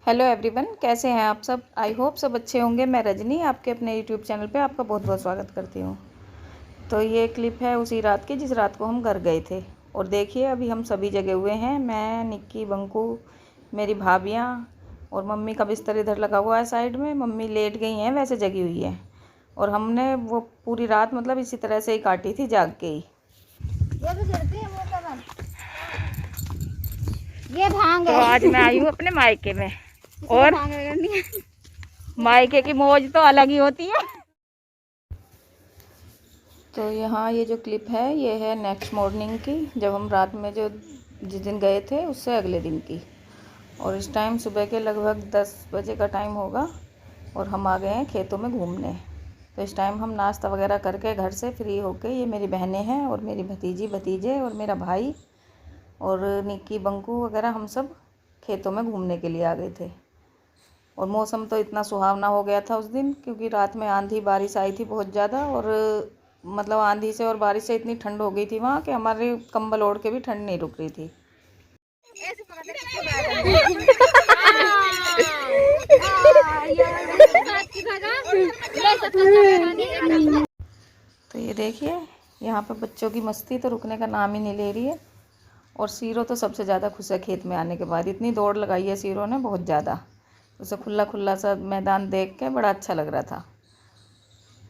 Hello everyone, कैसे हैं आप सब। आई होप सब अच्छे होंगे। मैं रजनी आपके अपने यूट्यूब चैनल पे आपका बहुत बहुत स्वागत करती हूँ। तो ये क्लिप है उसी रात की जिस रात को हम घर गए थे। और देखिए अभी हम सभी जगे हुए हैं, मैं, निक्की, बंकू, मेरी भाभियाँ और मम्मी का बिस्तर इधर लगा हुआ है साइड में। मम्मी लेट गई हैं, वैसे जगी हुई है। और हमने वो पूरी रात मतलब इसी तरह से ही काटी थी, जाग के ही। ये भांग तो है। आज मैं आई हूँ अपने मायके में, और मायके की मौज तो अलग ही होती है। तो यहाँ ये जो क्लिप है ये है नेक्स्ट मॉर्निंग की, जब हम रात में जो जिस दिन गए थे उससे अगले दिन की। और इस टाइम सुबह के लगभग 10 बजे का टाइम होगा और हम आ गए हैं खेतों में घूमने। तो इस टाइम हम नाश्ता वगैरह करके घर से फ्री होके, ये मेरी बहनें हैं और मेरी भतीजी भतीजे और मेरा भाई और निक्की बंकू वगैरह, हम सब खेतों में घूमने के लिए आ गए थे। और मौसम तो इतना सुहावना हो गया था उस दिन, क्योंकि रात में आंधी बारिश आई थी बहुत ज़्यादा। और मतलब आंधी से और बारिश से इतनी ठंड हो गई थी वहाँ कि हमारे कंबल ओढ़ के भी ठंड नहीं रुक रही थी। तो ये देखिए यहाँ पर बच्चों की मस्ती तो रुकने का नाम ही नहीं ले रही है। और सीरो तो सबसे ज़्यादा खुश है खेत में आने के बाद। इतनी दौड़ लगाई है सीरो ने, बहुत ज़्यादा। उसे खुला खुला सा मैदान देख के बड़ा अच्छा लग रहा था।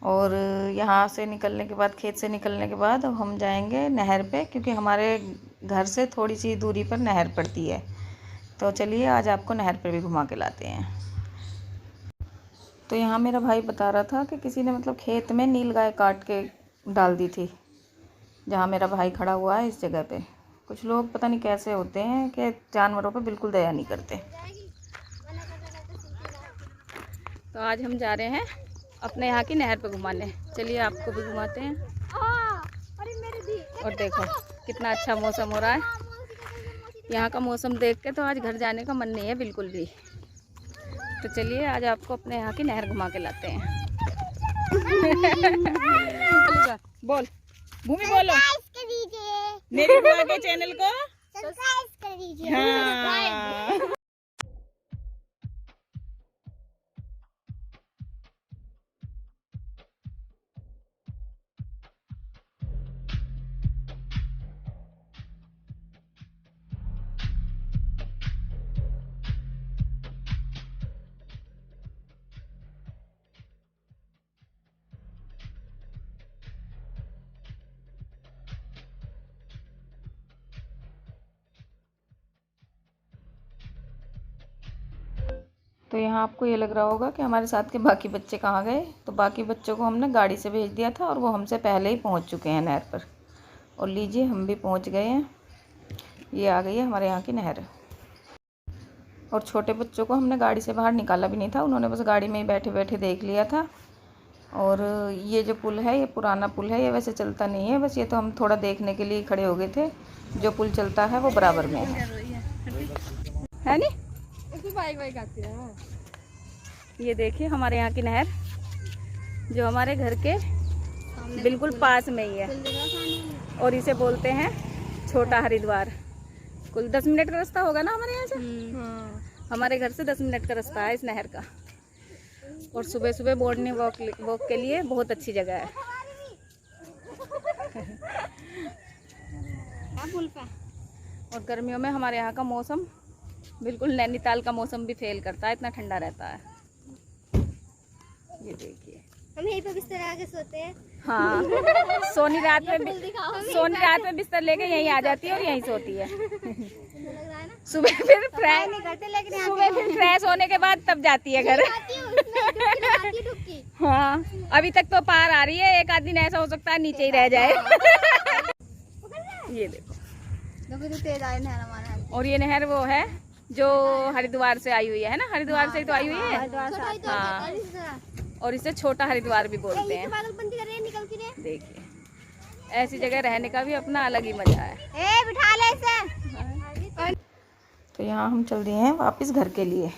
और यहाँ से निकलने के बाद, खेत से निकलने के बाद, अब हम जाएंगे नहर पे, क्योंकि हमारे घर से थोड़ी सी दूरी पर नहर पड़ती है। तो चलिए आज आपको नहर पर भी घुमा के लाते हैं। तो यहाँ मेरा भाई बता रहा था कि किसी ने मतलब खेत में नील गाय काट के डाल दी थी, जहाँ मेरा भाई खड़ा हुआ है इस जगह पे। कुछ लोग पता नहीं कैसे होते हैं कि जानवरों पे बिल्कुल दया नहीं करते। तो आज हम जा रहे हैं अपने यहाँ की नहर पे घुमाने। चलिए आपको भी घुमाते हैं। और देखो कितना अच्छा मौसम हो रहा है। यहाँ का मौसम देख के तो आज घर जाने का मन नहीं है बिल्कुल भी। तो चलिए आज आपको अपने यहाँ की नहर घुमा के लाते हैं। बोल भूमि, बोलो मेरी बुआ के चैनल को सब्सक्राइब कर दीजिए। हाँ। तो यहाँ आपको ये लग रहा होगा कि हमारे साथ के बाकी बच्चे कहाँ गए। तो बाकी बच्चों को हमने गाड़ी से भेज दिया था और वो हमसे पहले ही पहुँच चुके हैं नहर पर। और लीजिए हम भी पहुँच गए हैं। ये आ गई है हमारे यहाँ की नहर। और छोटे बच्चों को हमने गाड़ी से बाहर निकाला भी नहीं था, उन्होंने बस गाड़ी में ही बैठे बैठे देख लिया था। और ये जो पुल है ये पुराना पुल है, ये वैसे चलता नहीं है, बस ये तो हम थोड़ा देखने के लिए खड़े हो गए थे। जो पुल चलता है वो बराबर में है नी। ये देखिए हमारे यहाँ की नहर, जो हमारे घर के बिल्कुल पास में ही है। और इसे बोलते हैं छोटा हरिद्वार। कुल 10 मिनट का रास्ता होगा ना हमारे यहाँ से। हमारे घर से 10 मिनट का रास्ता है इस नहर का। और सुबह सुबह मॉर्निंग वॉक के लिए बहुत अच्छी जगह है। और गर्मियों में हमारे यहाँ का मौसम बिल्कुल नैनीताल का मौसम भी फेल करता है, इतना ठंडा रहता है। ये देखिए हम यहीं पे बिस्तर आके सोते हैं। हाँ। सोनी रात में बिस्तर लेके यहीं आ जाती है और यहीं सोती है। सुबह फिर फ्रेश नहीं करते, लेकिन सुबह फिर फ्रेश होने के बाद तब जाती है घर। हाँ अभी तक तो पार आ रही है, एक आध दिन ऐसा हो सकता है नीचे ही रह जाए। ये देखो तेज आए नहर हमारा। और ये नहर वो है जो हरिद्वार से आई हुई है ना, हरिद्वार से ही तो आई हुई है। हाँ और इसे छोटा हरिद्वार भी बोलते हैं। देखिए ऐसी जगह रहने का भी अपना अलग ही मजा है। बिठा ले इसे। तो यहाँ हम चल दिए हैं वापस घर के लिए।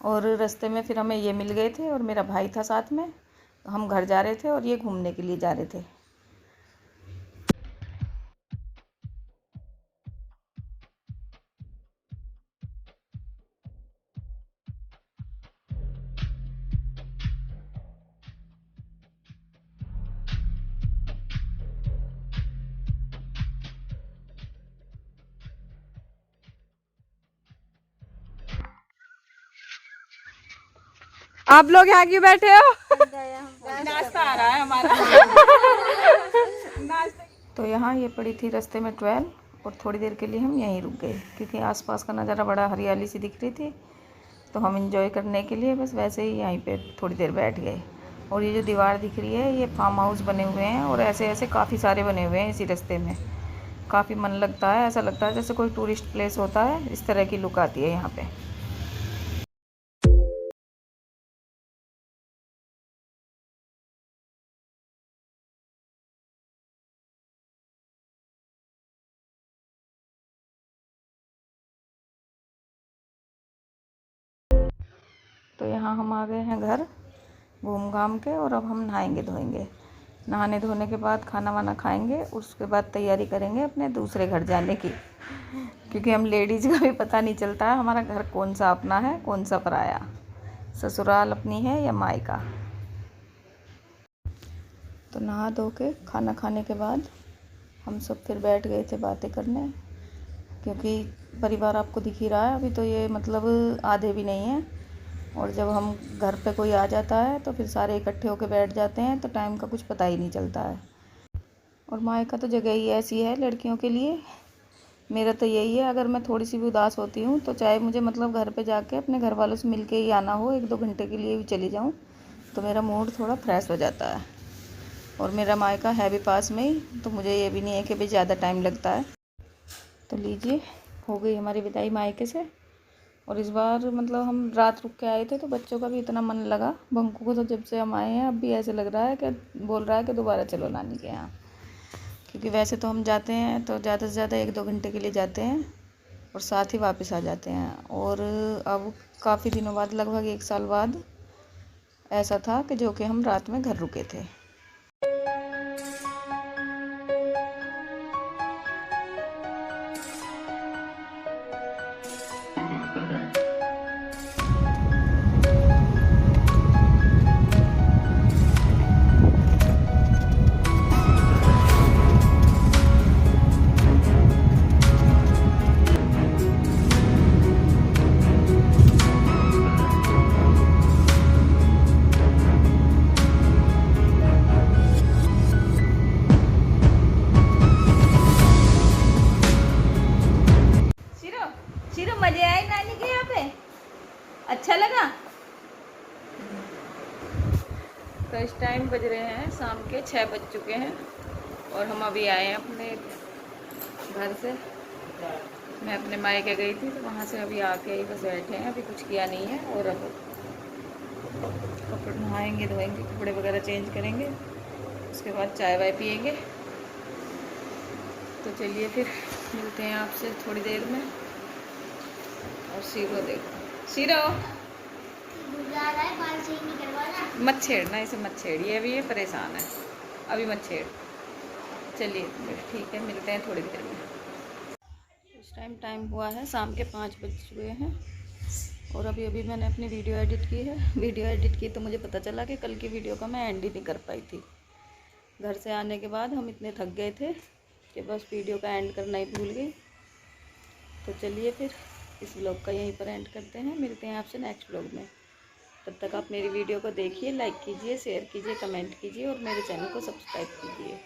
और रास्ते में फिर हमें ये मिल गए थे और मेरा भाई था साथ में। तो हम घर जा रहे थे और ये घूमने के लिए जा रहे थे। आप लोग यहाँ क्यों बैठे हो? नाश्ता आ रहा है हमारा। तो यहाँ ये पड़ी थी रास्ते में 12 और थोड़ी देर के लिए हम यहीं रुक गए क्योंकि आसपास का नज़ारा बड़ा हरियाली सी दिख रही थी। तो हम इंजॉय करने के लिए बस वैसे ही यहीं पे थोड़ी देर बैठ गए। और ये जो दीवार दिख रही है ये फार्म हाउस बने हुए हैं और ऐसे ऐसे काफ़ी सारे बने हुए हैं इसी रास्ते में। काफ़ी मन लगता है, ऐसा लगता है जैसे कोई टूरिस्ट प्लेस होता है, इस तरह की लुक आती है यहाँ पे। तो यहाँ हम आ गए हैं घर घूम घाम के और अब हम नहाएंगे धोएंगे। नहाने धोने के बाद खाना वाना खाएंगे, उसके बाद तैयारी करेंगे अपने दूसरे घर जाने की, क्योंकि हम लेडीज़ का भी पता नहीं चलता है हमारा घर कौन सा अपना है कौन सा पराया, ससुराल अपनी है या मायका। तो नहा धो के खाना खाने के बाद हम सब फिर बैठ गए थे बातें करने, क्योंकि परिवार आपको दिख ही रहा है अभी तो ये मतलब आधे भी नहीं है। और जब हम घर पे कोई आ जाता है तो फिर सारे इकट्ठे होकर बैठ जाते हैं तो टाइम का कुछ पता ही नहीं चलता है। और मायका तो जगह ही ऐसी है लड़कियों के लिए। मेरा तो यही है, अगर मैं थोड़ी सी भी उदास होती हूँ तो चाहे मुझे मतलब घर पे जाके अपने घर वालों से मिल के ही आना हो, 1-2 घंटे के लिए भी चली जाऊँ तो मेरा मूड थोड़ा फ्रेश हो जाता है। और मेरा मायका है भी पास में ही, तो मुझे ये भी नहीं है कि भाई ज़्यादा टाइम लगता है। तो लीजिए, हो गई हमारी विदाई मायके से। और इस बार मतलब हम रात रुक के आए थे तो बच्चों का भी इतना मन लगा, बंकू को तो जब से हम आए हैं अब भी ऐसे लग रहा है कि बोल रहा है कि दोबारा चलो नानी के यहाँ। क्योंकि वैसे तो हम जाते हैं तो ज़्यादा से ज़्यादा 1-2 घंटे के लिए जाते हैं और साथ ही वापस आ जाते हैं। और अब काफ़ी दिनों बाद, लगभग 1 साल बाद ऐसा था कि जो कि हम रात में घर रुके थे। शिरो मजे आए नानी के यहाँ पे? अच्छा लगा? तो इस टाइम बज रहे हैं शाम के 6 बज चुके हैं और हम अभी आए हैं अपने घर से। मैं अपने मायके गई थी तो वहाँ से अभी आके ही बस बैठे हैं, अभी कुछ किया नहीं है। और अब कपड़े नहाएंगे धोएंगे, कपड़े वगैरह चेंज करेंगे, उसके बाद चाय वाय पियेंगे। तो चलिए फिर मिलते हैं आपसे थोड़ी देर में। और शीरो देखो, शीरो मत छेड़ना इसे, मत छेड़िए, अभी ये परेशान है, अभी मत छेड़। चलिए ठीक है, मिलते हैं थोड़ी देर में। इस टाइम हुआ है शाम के 5 बज चुके हैं और अभी अभी मैंने अपनी वीडियो एडिट की है। वीडियो एडिट की तो मुझे पता चला कि कल की वीडियो का मैं एंड ही नहीं कर पाई थी। घर से आने के बाद हम इतने थक गए थे कि बस वीडियो का एंड करना ही भूल गई। तो चलिए फिर इस व्लॉग का यहीं पर एंड करते हैं, मिलते हैं आपसे नेक्स्ट व्लॉग में। तब तक आप मेरी वीडियो को देखिए, लाइक कीजिए, शेयर कीजिए, कमेंट कीजिए और मेरे चैनल को सब्सक्राइब कीजिए।